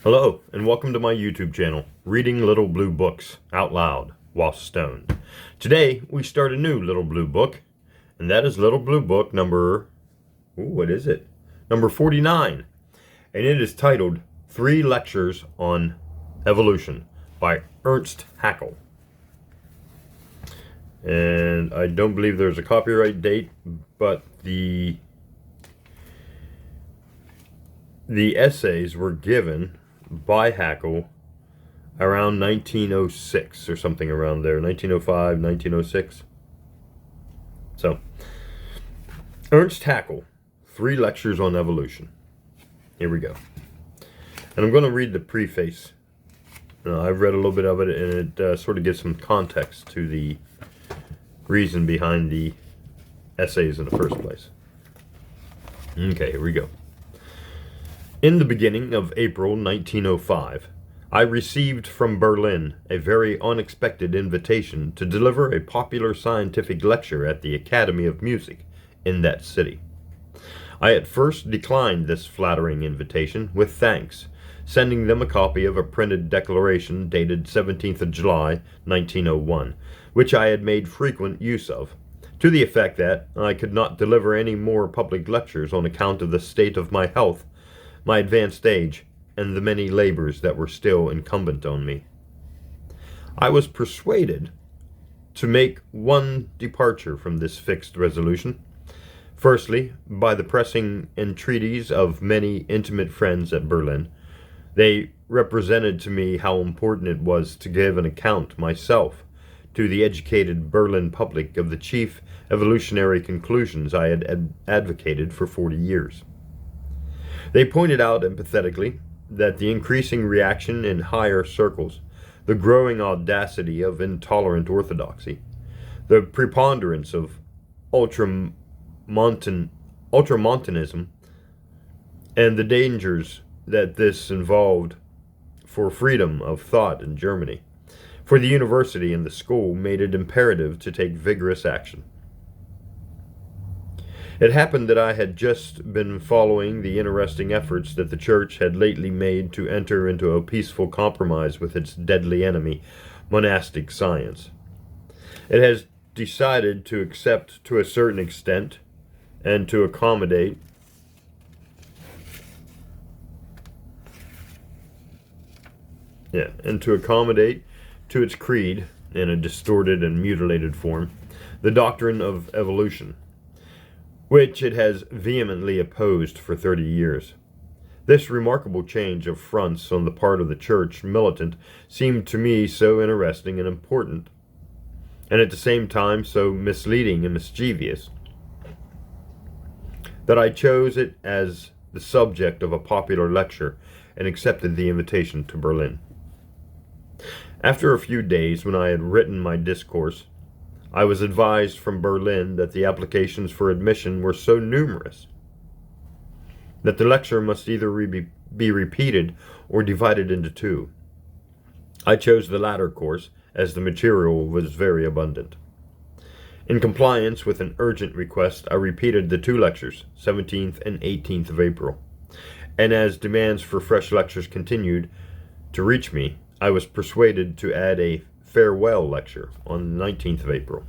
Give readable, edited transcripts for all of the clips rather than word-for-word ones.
Hello, and welcome to my YouTube channel, Reading Little Blue Books Out Loud While Stoned. Today, we start a new Little Blue Book, and that is Little Blue Book number, what is it? Number 49, and it is titled 3 Lectures on Evolution by Ernst Haeckel. And I don't believe there's a copyright date, but the essays were given by Haeckel around 1906 or something around there, 1905, 1906. So, Ernst Haeckel, 3 Lectures on Evolution. Here we go. And I'm going to read the preface. I've read a little bit of it, and it sort of gives some context to the reason behind the essays in the first place. Okay, here we go. In the beginning of April 1905, I received from Berlin a very unexpected invitation to deliver a popular scientific lecture at the Academy of Music in that city. I at first declined this flattering invitation with thanks, sending them a copy of a printed declaration dated 17th of July, 1901, which I had made frequent use of, to the effect that I could not deliver any more public lectures on account of the state of my health, my advanced age, and the many labors that were still incumbent on me. I was persuaded to make one departure from this fixed resolution. Firstly, by the pressing entreaties of many intimate friends at Berlin. They represented to me how important it was to give an account myself to the educated Berlin public of the chief evolutionary conclusions I had advocated for 40 years. They pointed out empathetically that the increasing reaction in higher circles, the growing audacity of intolerant orthodoxy, the preponderance of ultramontanism, and the dangers that this involved for freedom of thought in Germany, for the university and the school, made it imperative to take vigorous action. It happened that I had just been following the interesting efforts that the Church had lately made to enter into a peaceful compromise with its deadly enemy, monastic science. It has decided to accept to a certain extent and to accommodate to its creed, in a distorted and mutilated form, the doctrine of evolution, which it has vehemently opposed for 30 years. This remarkable change of fronts on the part of the Church militant seemed to me so interesting and important, and at the same time so misleading and mischievous, that I chose it as the subject of a popular lecture and accepted the invitation to Berlin. After a few days, when I had written my discourse, I was advised from Berlin that the applications for admission were so numerous that the lecture must either be repeated or divided into 2. I chose the latter course, as the material was very abundant. In compliance with an urgent request, I repeated the 2 lectures, 17th and 18th of April, and as demands for fresh lectures continued to reach me, I was persuaded to add a farewell lecture on the 19th of April,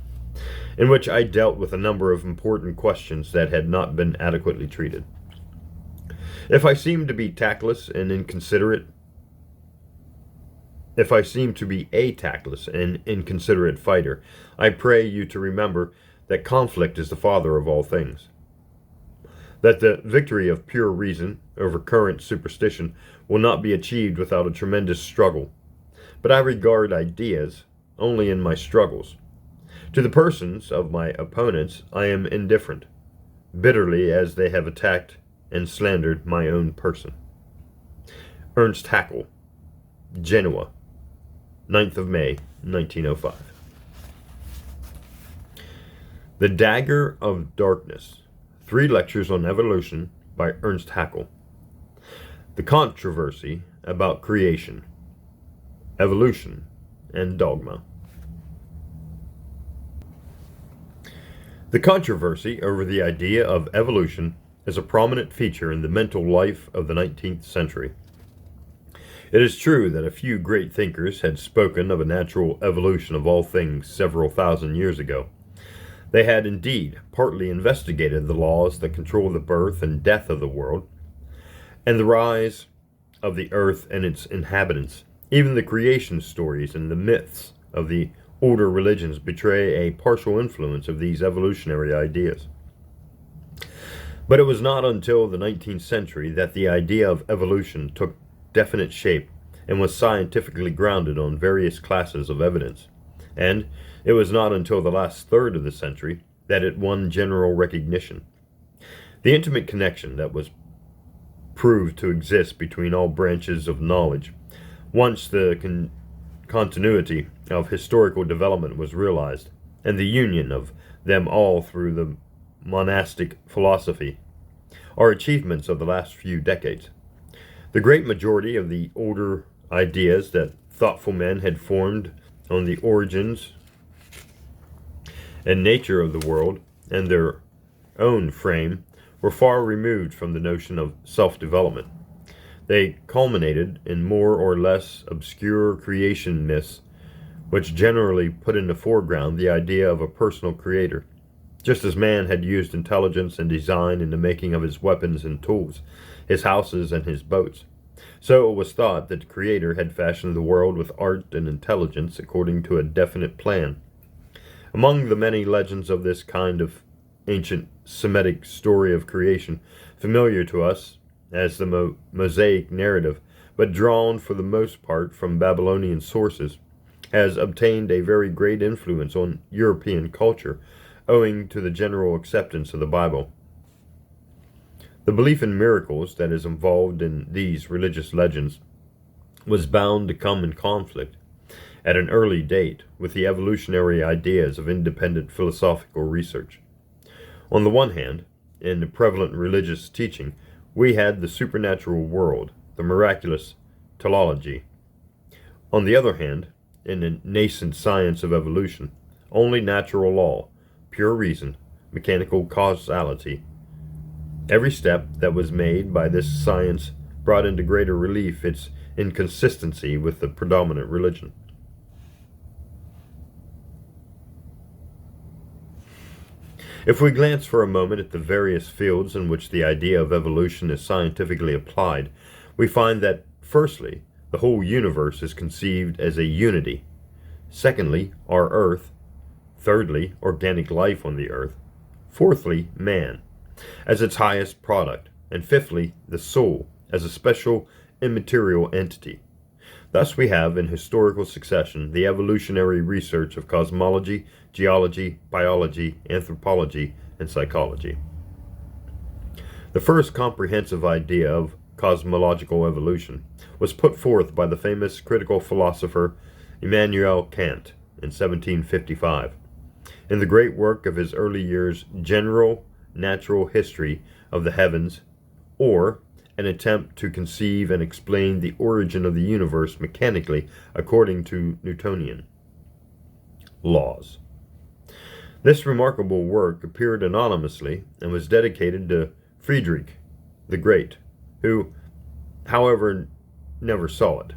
in which I dealt with a number of important questions that had not been adequately treated. If I seem to be a tactless and inconsiderate fighter, I pray you to remember that conflict is the father of all things, that the victory of pure reason over current superstition will not be achieved without a tremendous struggle. But I regard ideas only in my struggles. To the persons of my opponents I am indifferent, bitterly as they have attacked and slandered my own person. Ernst Haeckel, Genoa, 9th of May, 1905. The Dagger of Darkness, 3 Lectures on Evolution by Ernst Haeckel. The Controversy about Creation, Evolution, and Dogma. The controversy over the idea of evolution is a prominent feature in the mental life of the 19th century. It is true that a few great thinkers had spoken of a natural evolution of all things several thousand years ago. They had indeed partly investigated the laws that control the birth and death of the world, and the rise of the earth and its inhabitants. Even the creation stories and the myths of the older religions betray a partial influence of these evolutionary ideas. But it was not until the 19th century that the idea of evolution took definite shape and was scientifically grounded on various classes of evidence. And it was not until the last third of the century that it won general recognition. The intimate connection that was proved to exist between all branches of knowledge, once the continuity of historical development was realized, and the union of them all through the monastic philosophy, are achievements of the last few decades. The great majority of the older ideas that thoughtful men had formed on the origins and nature of the world and their own frame were far removed from the notion of self-development. They culminated in more or less obscure creation myths, which generally put in the foreground the idea of a personal creator. Just as man had used intelligence and design in the making of his weapons and tools, his houses and his boats, so it was thought that the Creator had fashioned the world with art and intelligence according to a definite plan. Among the many legends of this kind of ancient Semitic story of creation, familiar to us as the Mosaic narrative, but drawn for the most part from Babylonian sources, has obtained a very great influence on European culture, owing to the general acceptance of the Bible. The belief in miracles that is involved in these religious legends was bound to come in conflict at an early date with the evolutionary ideas of independent philosophical research. On the one hand, in the prevalent religious teaching, we had the supernatural world, the miraculous teleology. On the other hand, in the nascent science of evolution, only natural law, pure reason, mechanical causality. Every step that was made by this science brought into greater relief its inconsistency with the predominant religion. If we glance for a moment at the various fields in which the idea of evolution is scientifically applied, we find that, firstly, the whole universe is conceived as a unity. Secondly, our earth. Thirdly, organic life on the earth. Fourthly, man, as its highest product. And fifthly, the soul, as a special immaterial entity. Thus we have, in historical succession, the evolutionary research of cosmology, geology, biology, anthropology, and psychology. The first comprehensive idea of cosmological evolution was put forth by the famous critical philosopher Immanuel Kant in 1755. In the great work of his early years, General Natural History of the Heavens, or an attempt to conceive and explain the origin of the universe mechanically according to Newtonian laws. This remarkable work appeared anonymously and was dedicated to Friedrich the Great, who, however, never saw it.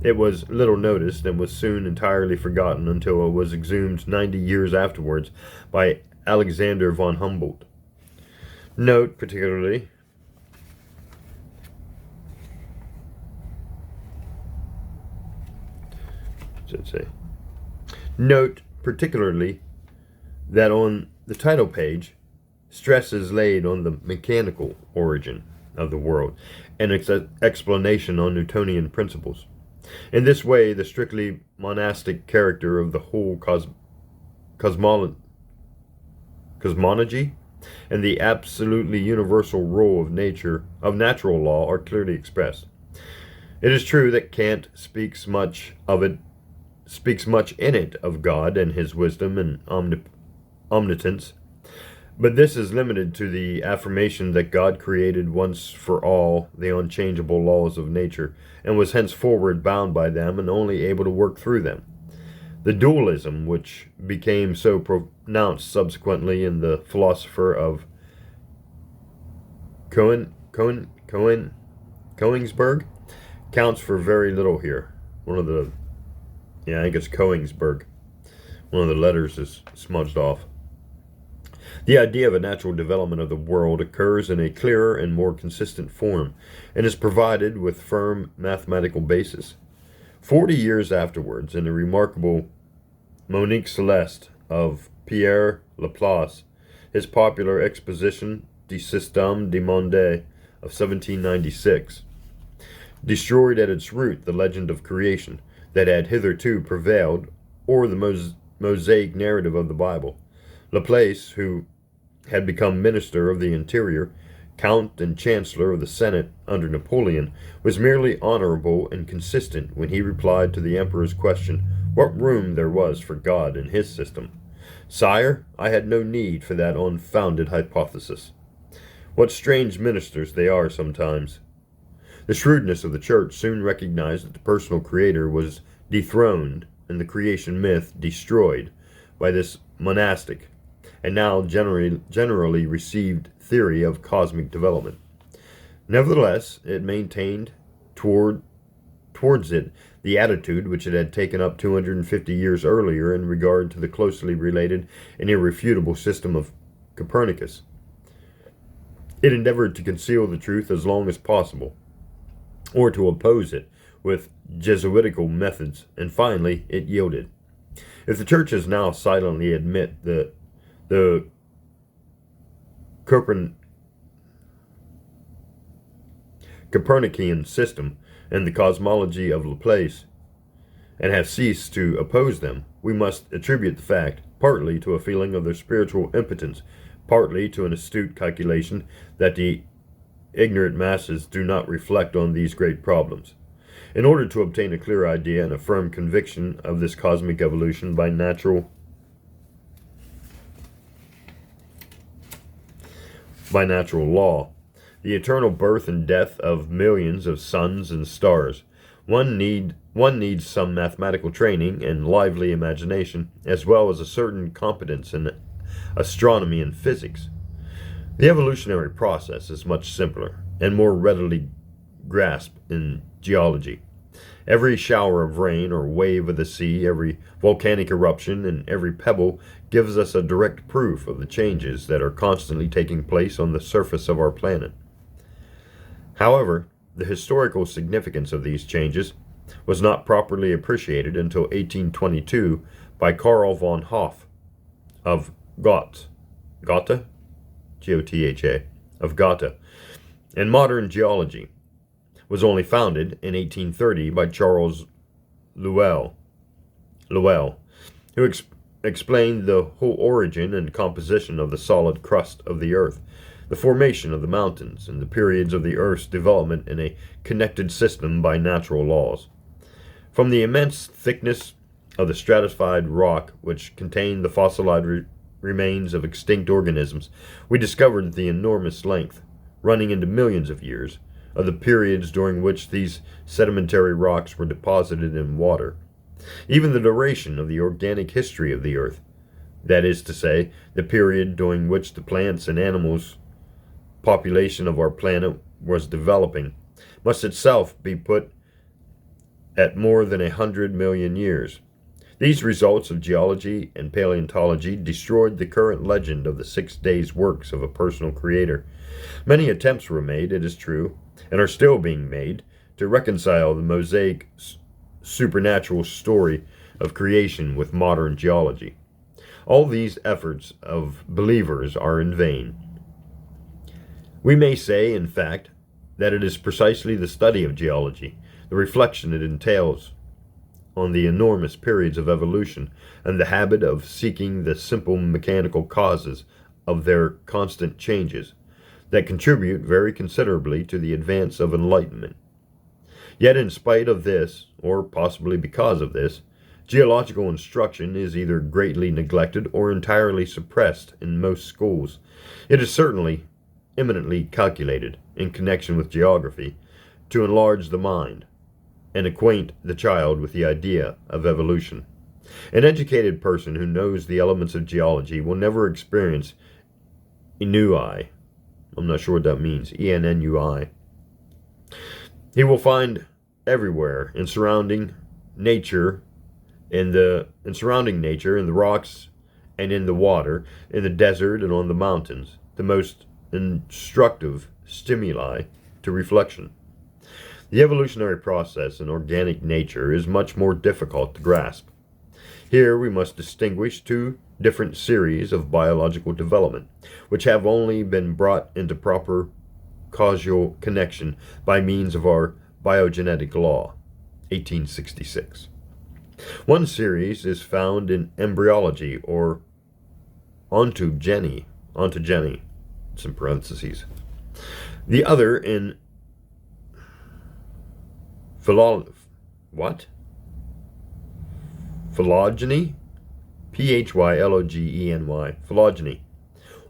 It was little noticed and was soon entirely forgotten until it was exhumed 90 years afterwards by Alexander von Humboldt. Note particularly that on the title page, stress is laid on the mechanical origin of the world and its explanation on Newtonian principles. In this way, the strictly monastic character of the whole cosmology and the absolutely universal role of natural law are clearly expressed. It is true that Kant speaks much in it of God and his wisdom and omnipotence, but this is limited to the affirmation that God created once for all the unchangeable laws of nature, and was henceforward bound by them and only able to work through them. The dualism, which became so pronounced subsequently in the philosopher of Königsberg, counts for very little here. One of the, I think it's Koenigsberg. One of the letters is smudged off. The idea of a natural development of the world occurs in a clearer and more consistent form, and is provided with firm mathematical basis. 40 years afterwards, in the remarkable Monique Celeste of Pierre Laplace, his popular Exposition du Système du Monde of 1796, destroyed at its root the legend of creation that had hitherto prevailed, or the Mosaic narrative of the Bible. Laplace, who had become Minister of the Interior, Count and Chancellor of the Senate under Napoleon, was merely honorable and consistent when he replied to the Emperor's question what room there was for God in his system. Sire, I had no need for that unfounded hypothesis. What strange ministers they are sometimes. The shrewdness of the Church soon recognized that the personal Creator was dethroned and the creation myth destroyed by this monastic and now generally received theory of cosmic development. Nevertheless, it maintained towards it the attitude which it had taken up 250 years earlier in regard to the closely related and irrefutable system of Copernicus. It endeavored to conceal the truth as long as possible, or to oppose it with Jesuitical methods, and finally it yielded. If the churches now silently admit the Copernican system and the cosmology of Laplace, and have ceased to oppose them, we must attribute the fact partly to a feeling of their spiritual impotence, partly to an astute calculation that the ignorant masses do not reflect on these great problems. In order to obtain a clear idea and a firm conviction of this cosmic evolution by natural law, the eternal birth and death of millions of suns and stars, one needs some mathematical training and lively imagination, as well as a certain competence in astronomy and physics. The evolutionary process is much simpler and more readily grasped in geology. Every shower of rain or wave of the sea, every volcanic eruption, and every pebble gives us a direct proof of the changes that are constantly taking place on the surface of our planet. However, the historical significance of these changes was not properly appreciated until 1822 by Karl von Hoff of Gotha, G-O-T-H-A, of Gotha, and modern geology was only founded in 1830 by Charles Lyell, who explained the whole origin and composition of the solid crust of the earth, the formation of the mountains, and the periods of the earth's development in a connected system by natural laws. From the immense thickness of the stratified rock which contained the fossilized remains of extinct organisms, we discovered the enormous length, running into millions of years, of the periods during which these sedimentary rocks were deposited in water. Even the duration of the organic history of the earth, that is to say, the period during which the plants and animals population of our planet was developing, must itself be put at more than 100 million years. These results of geology and paleontology destroyed the current legend of the 6 days' works of a personal creator. Many attempts were made, it is true, and are still being made, to reconcile the Mosaic supernatural story of creation with modern geology. All these efforts of believers are in vain. We may say, in fact, that it is precisely the study of geology, the reflection it entails on the enormous periods of evolution, and the habit of seeking the simple mechanical causes of their constant changes, that contribute very considerably to the advance of enlightenment. Yet in spite of this, or possibly because of this, geological instruction is either greatly neglected or entirely suppressed in most schools. It is certainly eminently calculated, in connection with geography, to enlarge the mind, and acquaint the child with the idea of evolution. An educated person who knows the elements of geology will never experience ennui. I'm not sure what that means. E-N-N-U-I. He will find everywhere in surrounding nature, in surrounding nature, in the rocks and in the water, in the desert and on the mountains, the most instructive stimuli to reflection. The evolutionary process in organic nature is much more difficult to grasp. Here we must distinguish two different series of biological development, which have only been brought into proper causal connection by means of our biogenetic law, 1866. One series is found in embryology or ontogeny, it's in parentheses. The other in phylogeny, Phylogeny, phylogeny,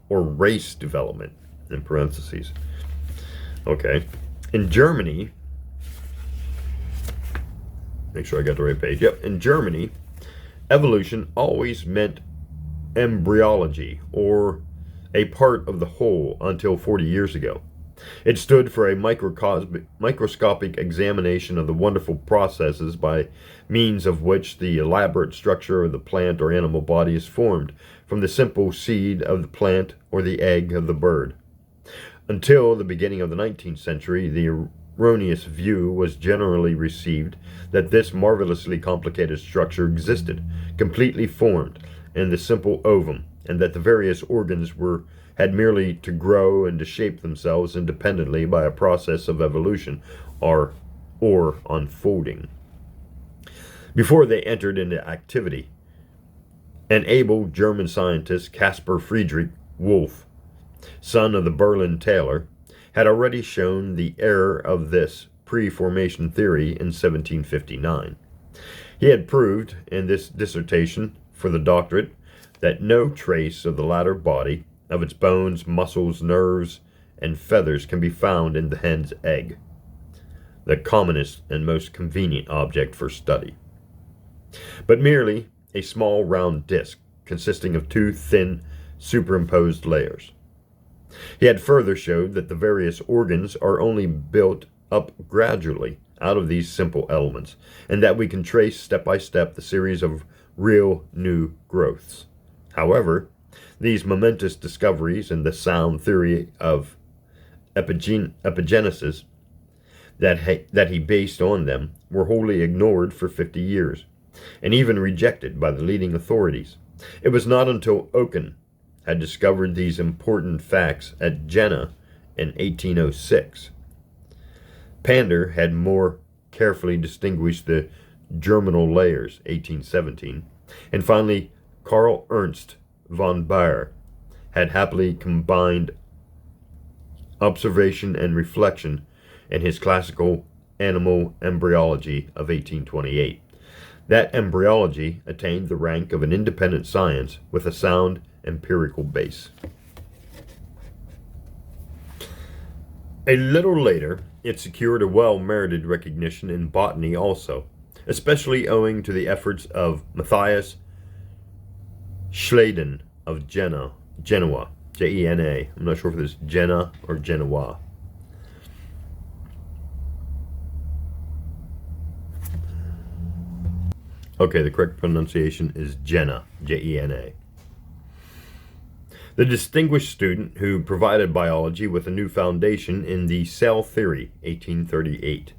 or race development, in parentheses. Okay. In Germany, make sure I got the right page. Yep. In Germany, evolution always meant embryology, or a part of the whole, until 40 years ago. It stood for a microscopic examination of the wonderful processes by means of which the elaborate structure of the plant or animal body is formed, from the simple seed of the plant or the egg of the bird. Until the beginning of the 19th century, the erroneous view was generally received that this marvelously complicated structure existed, completely formed, in the simple ovum, and that the various organs had merely to grow and to shape themselves independently by a process of evolution or unfolding. Before they entered into activity, an able German scientist, Caspar Friedrich Wolff, son of the Berlin tailor, had already shown the error of this pre-formation theory in 1759. He had proved in this dissertation for the doctorate that no trace of the latter body, of its bones, muscles, nerves, and feathers, can be found in the hen's egg, the commonest and most convenient object for study, but merely a small round disc consisting of two thin superimposed layers. He had further showed that the various organs are only built up gradually out of these simple elements, and that we can trace step by step the series of real new growths. However, these momentous discoveries in the sound theory of epigenesis that he based on them were wholly ignored for 50 years, and even rejected by the leading authorities. It was not until Oken had discovered these important facts at Jena in 1806. Pander had more carefully distinguished the germinal layers, 1817, and finally Carl Ernst von Baer had happily combined observation and reflection in his classical animal embryology of 1828. That embryology attained the rank of an independent science with a sound empirical base. A little later, it secured a well-merited recognition in botany also, especially owing to the efforts of Matthias Schleiden of Genoa, Jena. I'm not sure if it's Jena or Genoa. Okay, the correct pronunciation is Jena, Jena. The distinguished student who provided biology with a new foundation in the cell theory, 1838.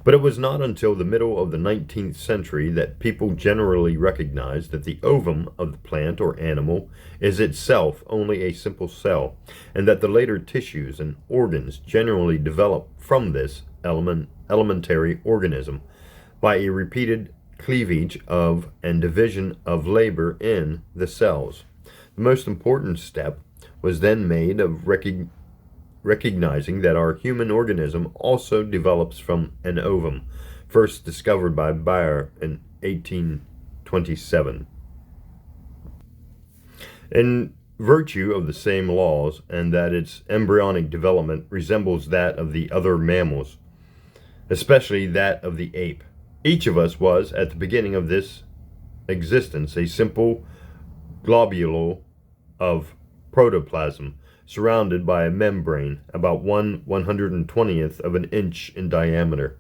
But it was not until the middle of the 19th century that people generally recognized that the ovum of the plant or animal is itself only a simple cell, and that the later tissues and organs generally develop from this elementary organism by a repeated cleavage of and division of labor in the cells. The most important step was then made of recognizing that our human organism also develops from an ovum, first discovered by Bayer in 1827. In virtue of the same laws, and that its embryonic development resembles that of the other mammals, especially that of the ape. Each of us was, at the beginning of this existence, a simple globule of protoplasm, surrounded by a membrane about 1/120th of an inch in diameter,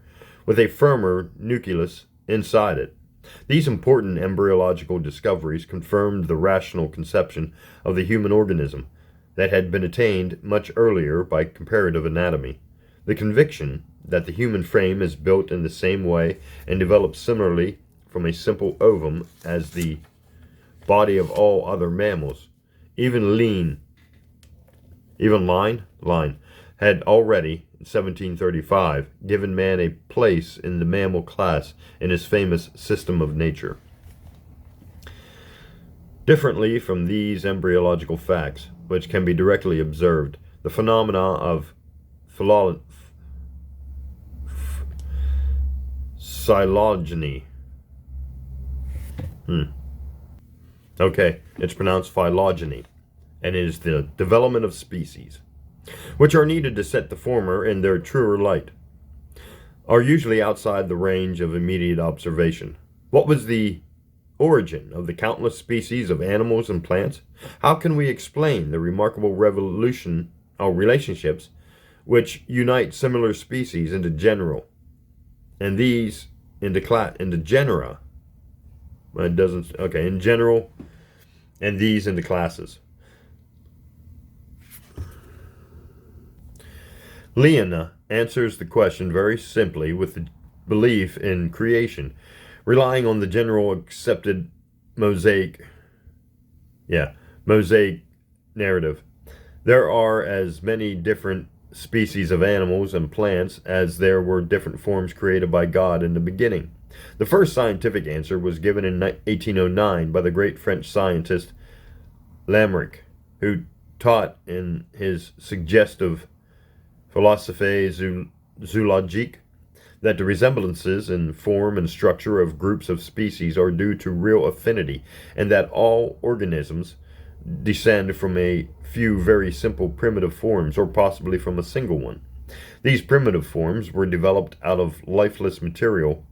with a firmer nucleus inside it. These important embryological discoveries confirmed the rational conception of the human organism that had been attained much earlier by comparative anatomy. The conviction that the human frame is built in the same way and develops similarly from a simple ovum as the body of all other mammals, even line, had already, in 1735, given man a place in the mammal class in his famous System of Nature. Differently from these embryological facts, which can be directly observed, the phenomena of phylogeny. Okay, it's pronounced phylogeny, and it is the development of species, which are needed to set the former in their truer light, are usually outside the range of immediate observation. What was the origin of the countless species of animals and plants? How can we explain the remarkable relationships which unite similar species into and these into genera? It doesn't. Okay, in general, and these into classes. Leona answers the question very simply with the belief in creation, relying on the general accepted mosaic narrative. There are as many different species of animals and plants as there were different forms created by God in the beginning. The first scientific answer was given in 1809 by the great French scientist Lamarck, who taught in his suggestive Philosophie zoologique that the resemblances in form and structure of groups of species are due to real affinity, and that all organisms descend from a few very simple primitive forms, or possibly from a single one. These primitive forms were developed out of lifeless material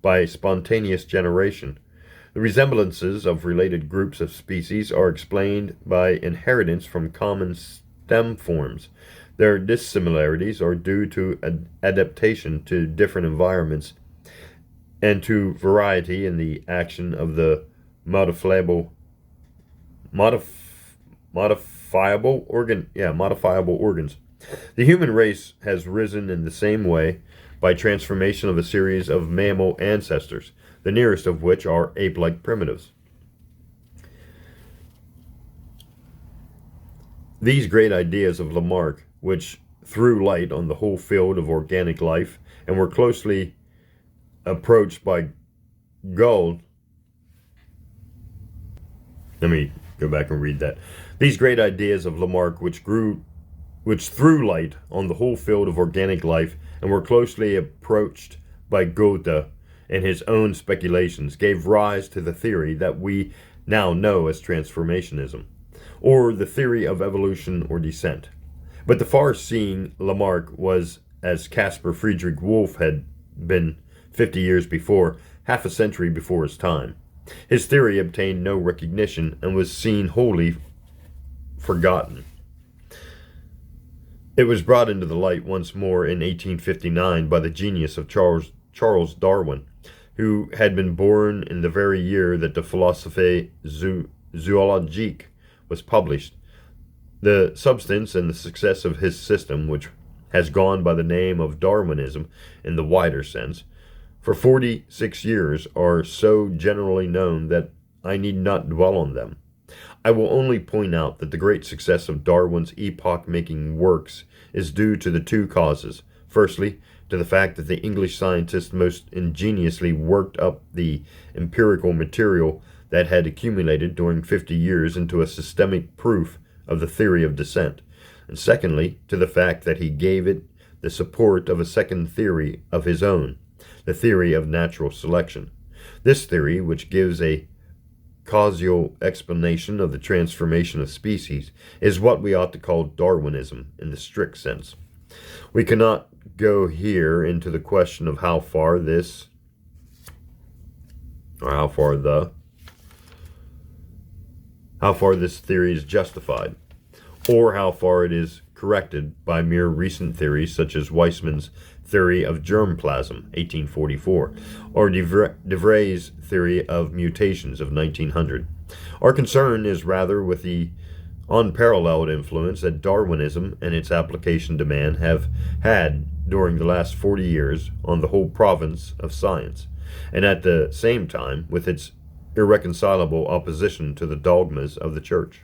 by spontaneous generation. The resemblances of related groups of species are explained by inheritance from common stem forms. Their dissimilarities are due to adaptation to different environments and to variety in the action of the modifiable organs. The human race has risen in the same way by transformation of a series of mammal ancestors, the nearest of which are ape-like primitives. These great ideas of Lamarck, which threw light on the whole field of organic life and were closely approached by Gould. Let me go back and read that. These great ideas of Lamarck, which threw light on the whole field of organic life and were closely approached by Goethe and his own speculations, gave rise to the theory that we now know as transformationism, or the theory of evolution or descent. But the far-seeing Lamarck was, as Caspar Friedrich Wolff had been 50 years before, half a century before his time. His theory obtained no recognition and was seen wholly forgotten. It was brought into the light once more in 1859 by the genius of Charles Darwin, who had been born in the very year that the Philosophie zoologique was published. The substance and the success of his system, which has gone by the name of Darwinism in the wider sense, for 46 years are so generally known that I need not dwell on them. I will only point out that the great success of Darwin's epoch-making works is due to the two causes. Firstly, to the fact that the English scientists most ingeniously worked up the empirical material that had accumulated during 50 years into a systemic proof of the theory of descent, and secondly, to the fact that he gave it the support of a second theory of his own, the theory of natural selection. This theory, which gives a causal explanation of the transformation of species, is what we ought to call Darwinism in the strict sense. We cannot go here into the question of how far this theory is justified, or how far it is corrected by mere recent theories such as Weissmann's theory of germplasm, 1844, or de Vray's theory of mutations of 1900. Our concern is rather with the unparalleled influence that Darwinism and its application to man have had during the last 40 years on the whole province of science, and at the same time with its irreconcilable opposition to the dogmas of the Church.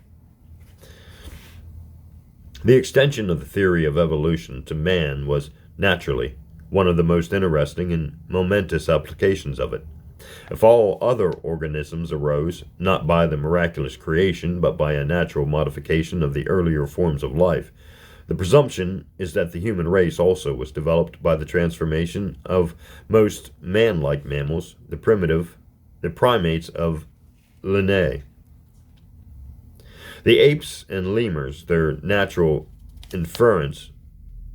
The extension of the theory of evolution to man was, naturally, one of the most interesting and momentous applications of it. If all other organisms arose, not by the miraculous creation, but by a natural modification of the earlier forms of life, the presumption is that the human race also was developed by the transformation of most man-like mammals, the primates of Linnaeus. The apes and lemurs, their natural inference,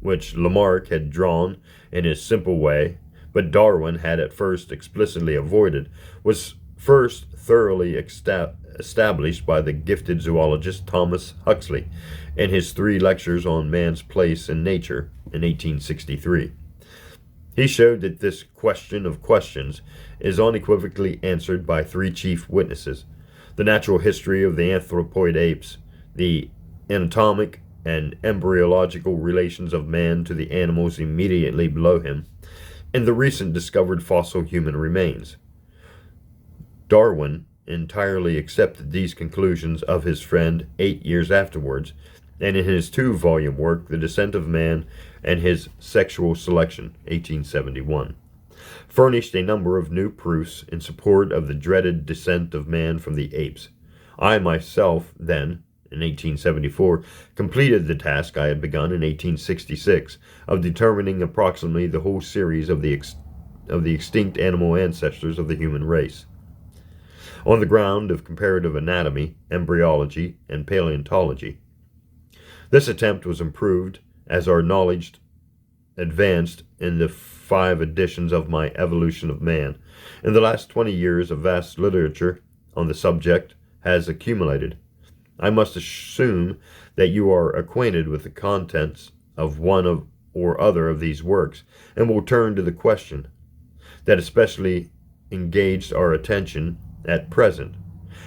which Lamarck had drawn in his simple way, but Darwin had at first explicitly avoided, was first thoroughly established by the gifted zoologist Thomas Huxley in his 3 lectures on man's place in nature in 1863. He showed that this question of questions is unequivocally answered by 3 chief witnesses: the natural history of the anthropoid apes, the anatomic and embryological relations of man to the animals immediately below him, and the recent discovered fossil human remains. Darwin entirely accepted these conclusions of his friend 8 years afterwards, and in his 2-volume work, The Descent of Man and His Sexual Selection, 1871, furnished a number of new proofs in support of the dreaded descent of man from the apes. I myself then, in 1874, completed the task I had begun in 1866 of determining approximately the whole series of the extinct animal ancestors of the human race. On the ground of comparative anatomy, embryology, and paleontology. This attempt was improved as our knowledge advanced in the 5 editions of my Evolution of Man. In the last 20 years, a vast literature on the subject has accumulated. I must assume that you are acquainted with the contents of one or other of these works, and will turn to the question that especially engaged our attention at present: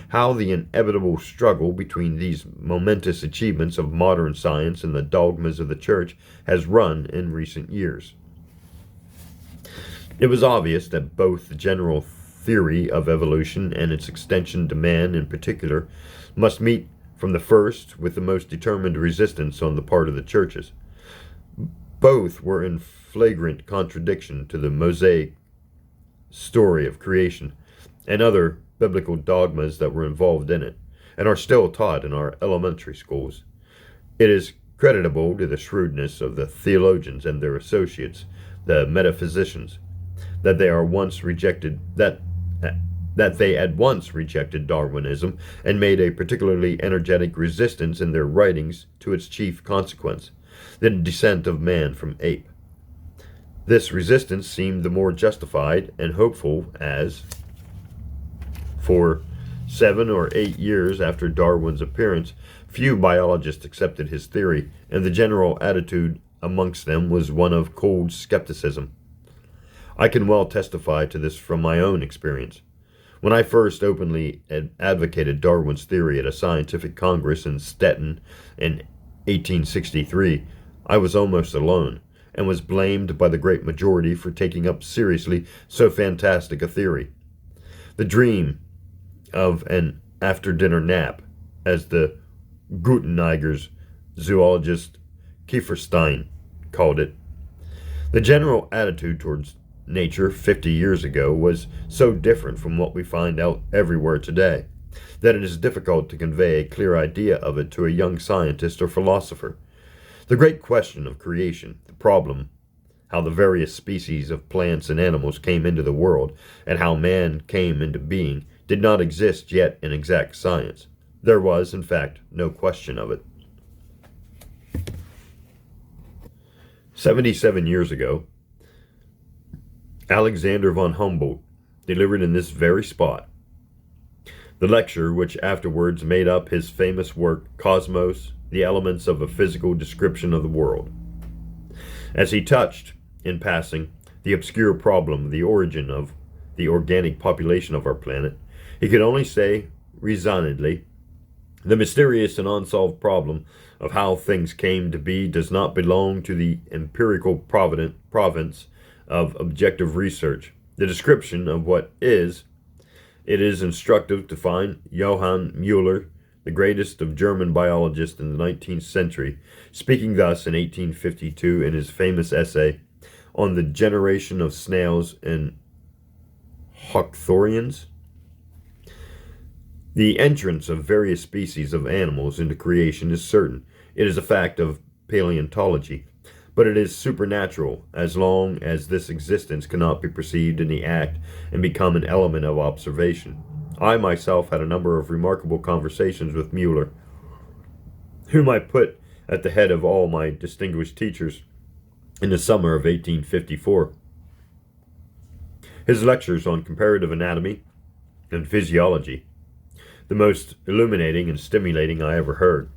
how the inevitable struggle between these momentous achievements of modern science and the dogmas of the Church has run in recent years. It was obvious that both the general theory of evolution and its extension to man in particular must meet from the first with the most determined resistance on the part of the churches. Both were in flagrant contradiction to the Mosaic story of creation and other biblical dogmas that were involved in it, and are still taught in our elementary schools. It is creditable to the shrewdness of the theologians and their associates, the metaphysicians, that they at once rejected Darwinism and made a particularly energetic resistance in their writings to its chief consequence, the descent of man from ape. This resistance seemed the more justified and hopeful as, for 7 or 8 years after Darwin's appearance, few biologists accepted his theory, and the general attitude amongst them was one of cold skepticism. I can well testify to this from my own experience. When I first openly advocated Darwin's theory at a scientific congress in Stettin in 1863, I was almost alone, and was blamed by the great majority for taking up seriously so fantastic a theory. The dream of an after-dinner nap, as the Guteneiger's zoologist Kieferstein called it. The general attitude towards nature 50 years ago was so different from what we find out everywhere today that it is difficult to convey a clear idea of it to a young scientist or philosopher. The great question of creation, the problem how the various species of plants and animals came into the world, and how man came into being, did not exist yet in exact science. There was, in fact, no question of it. 77 years ago, Alexander von Humboldt delivered in this very spot the lecture which afterwards made up his famous work, Cosmos, the Elements of a Physical Description of the World. As he touched, in passing, the obscure problem of the origin of the organic population of our planet, he could only say resignedly, "The mysterious and unsolved problem of how things came to be does not belong to the empirical province of objective research. The description of what is, it is instructive to find Johann Müller, the greatest of German biologists in the 19th century, speaking thus in 1852 in his famous essay on the generation of snails and Hawkthorians. The entrance of various species of animals into creation is certain. It is a fact of paleontology, but it is supernatural as long as this existence cannot be perceived in the act and become an element of observation. I myself had a number of remarkable conversations with Müller, whom I put at the head of all my distinguished teachers in the summer of 1854. His lectures on comparative anatomy and physiology, the most illuminating and stimulating I ever heard,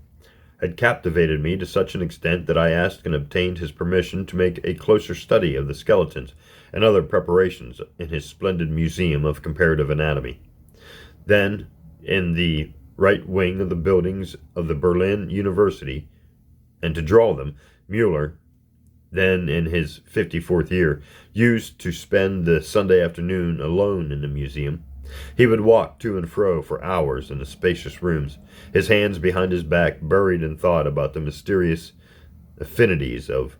had captivated me to such an extent that I asked and obtained his permission to make a closer study of the skeletons and other preparations in his splendid museum of comparative anatomy. Then, in the right wing of the buildings of the Berlin University, and to draw them, Müller, then in his 54th year, used to spend the Sunday afternoon alone in the museum. He would walk to and fro for hours in the spacious rooms, his hands behind his back, buried in thought about the mysterious affinities of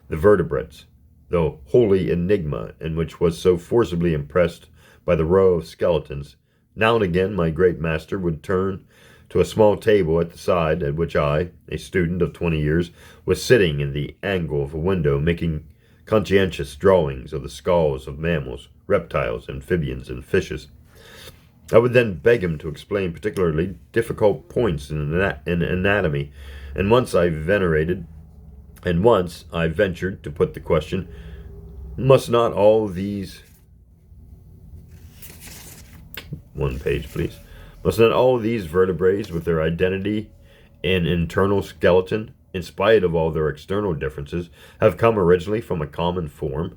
the vertebrates, the holy enigma in which was so forcibly impressed by the row of skeletons. Now and again my great master would turn to a small table at the side, at which I, a student of 20 years, was sitting in the angle of a window making conscientious drawings of the skulls of mammals, reptiles, amphibians, and fishes. I would then beg him to explain particularly difficult points in anatomy, and once I ventured to put the question, must not all these vertebrates with their identity and internal skeleton, in spite of all their external differences, have come originally from a common form?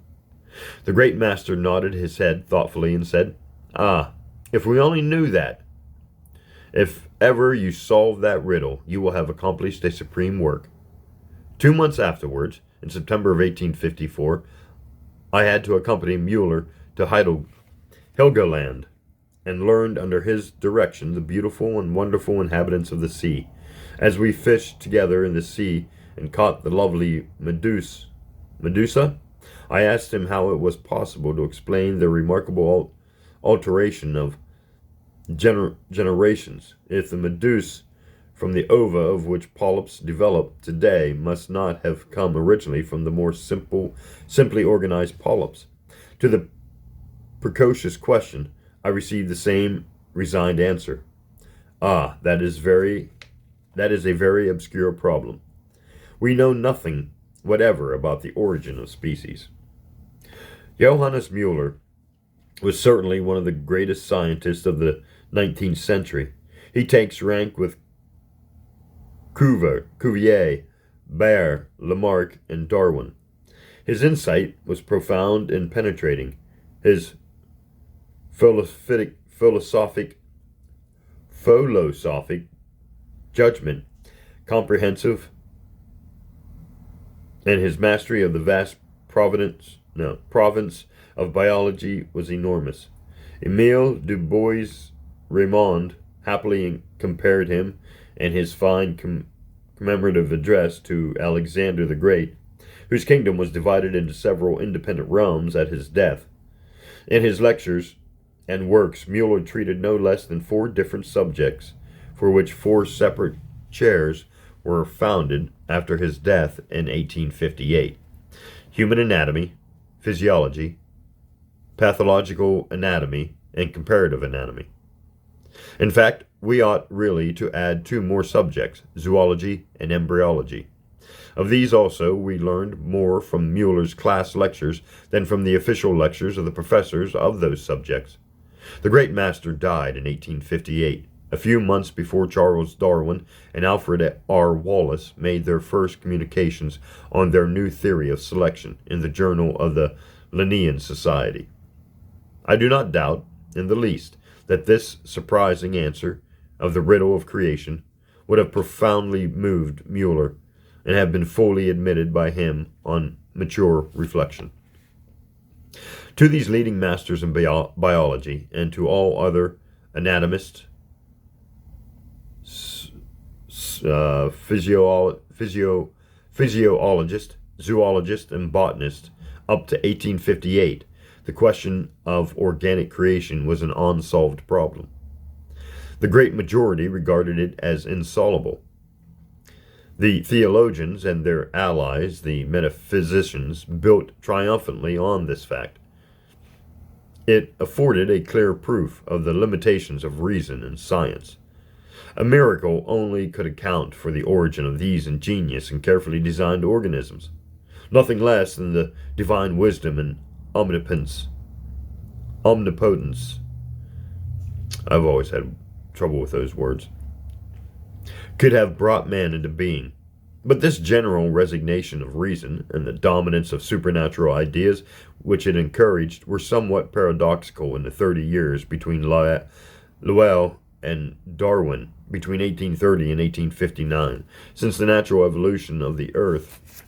The great master nodded his head thoughtfully and said, "Ah, if we only knew that! If ever you solve that riddle, you will have accomplished a supreme work." 2 months afterwards, in September of 1854, I had to accompany Müller to Helgoland, and learned under his direction the beautiful and wonderful inhabitants of the sea. As we fished together in the sea and caught the lovely Medusa, I asked him how it was possible to explain the remarkable alteration of generations, if the Medusa from the ova of which polyps develop today must not have come originally from the more simply organized polyps. To the precocious question, I received the same resigned answer. "Ah, that is a very obscure problem. We know nothing whatever about the origin of species." Johannes Müller was certainly one of the greatest scientists of the 19th century. He takes rank with Cuvier, Baer, Lamarck, and Darwin. His insight was profound and penetrating. His philosophic judgment comprehensive, and his mastery of the vast province of biology was enormous. Emile du Bois-Reymond happily compared him and his fine commemorative address to Alexander the Great, whose kingdom was divided into several independent realms at his death. In his lectures and works, Müller treated no less than 4 different subjects, for which 4 separate chairs were founded after his death in 1858: human anatomy, physiology, pathological anatomy, and comparative anatomy. In fact, we ought really to add 2 more subjects, zoology and embryology. Of these also we learned more from Müller's class lectures than from the official lectures of the professors of those subjects. The great master died in 1858, a few months before Charles Darwin and Alfred R. Wallace made their first communications on their new theory of selection in the Journal of the Linnean Society. I do not doubt, in the least, that this surprising answer of the riddle of creation would have profoundly moved Mueller and have been fully admitted by him on mature reflection. To these leading masters in biology and to all other anatomists, physiologists, zoologists, and botanists, up to 1858, the question of organic creation was an unsolved problem. The great majority regarded it as insoluble. The theologians and their allies, the metaphysicians, built triumphantly on this fact. It afforded a clear proof of the limitations of reason and science. A miracle only could account for the origin of these ingenious and carefully designed organisms. Nothing less than the divine wisdom and omnipotence. I've always had trouble with those words. Could have brought man into being. But this general resignation of reason and the dominance of supernatural ideas which it encouraged were somewhat paradoxical in the 30 years between Lyell and Darwin, between 1830 and 1859, since the natural evolution of the earth,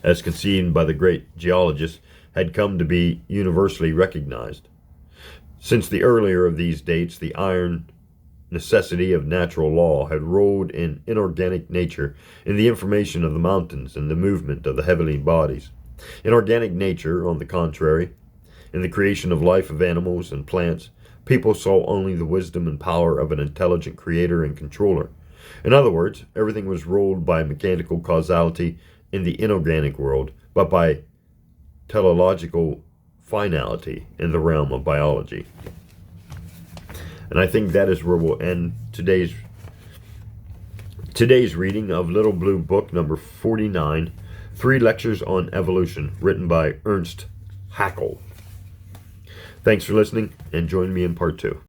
as conceived by the great geologists, had come to be universally recognized. Since the earlier of these dates, the iron necessity of natural law had rolled in inorganic nature in the information of the mountains and the movement of the heavenly bodies. In organic nature, on the contrary, in the creation of life of animals and plants, people saw only the wisdom and power of an intelligent creator and controller. In other words, everything was ruled by mechanical causality in the inorganic world, but by teleological finality in the realm of biology. And I think that is where we'll end today's reading of Little Blue Book number 49, 3 Lectures on Evolution, written by Ernst Haeckel. Thanks for listening, and join me in part 2.